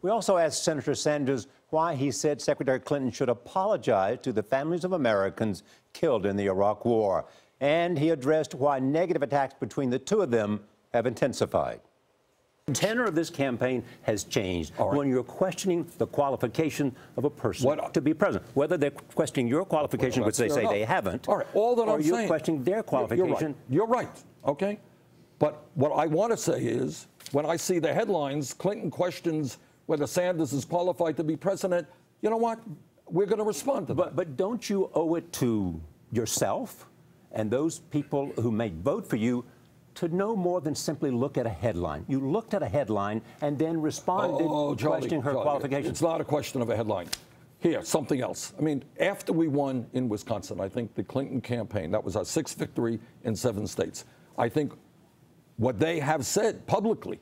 We also asked Senator Sanders why he said Secretary Clinton should apologize to the families of Americans killed in the Iraq War. And he addressed why negative attacks between the two of them have intensified. The tenor of this campaign has changed when you're questioning the qualification of a person to be president. Whether they're questioning your qualification, which they say they haven't, all that or I'm you're saying, questioning their qualification. You're right, okay? But what I want to say is, when I see the headlines, Clinton questions whether Sanders is qualified to be president, you know what? We're going to respond to that. But don't you owe it to yourself and those people who may vote for you to know more than simply look at a headline? You looked at a headline and then responded questioning her qualifications. It's not a question of a headline. Here, something else. I mean, after we won in Wisconsin, I think the Clinton campaign, that was our 6th victory in 7 states. I think what they have said publicly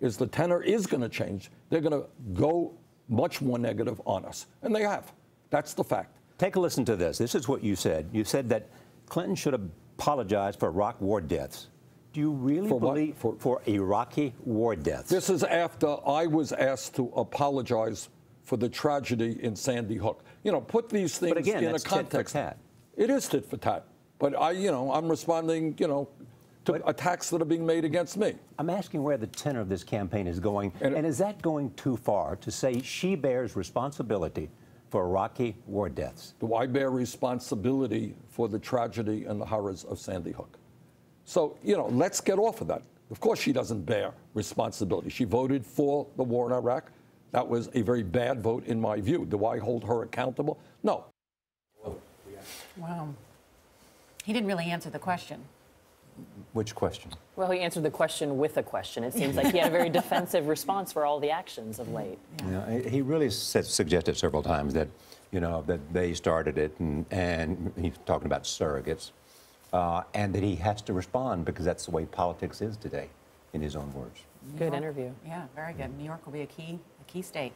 is the tenor is going to change. They're going to go much more negative on us. And they have. That's the fact. Take a listen to this. This is what you said. You said that Clinton should apologize for Iraq war deaths. Do you really believe for Iraqi war deaths? This is after I was asked to apologize for the tragedy in Sandy Hook. You know, put these things in a context. Tit for tat. It is tit for tat. But I'm responding, to attacks that are being made against me. I'm asking where the tenor of this campaign is going, and is that going too far to say she bears responsibility for Iraqi war deaths? Do I bear responsibility for the tragedy and the horrors of Sandy Hook? So, let's get off of that. Of course she doesn't bear responsibility. She voted for the war in Iraq. That was a very bad vote in my view. Do I hold her accountable? No. Wow. He didn't really answer the question. Which question? Well, he answered the question with a question. It seems like he had a very defensive response for all the actions of late. Yeah, he really suggested several times that, that they started it, and he's talking about surrogates, and that he has to respond because that's the way politics is today, in his own words. Good interview. Yeah, very good. New York will be a key state.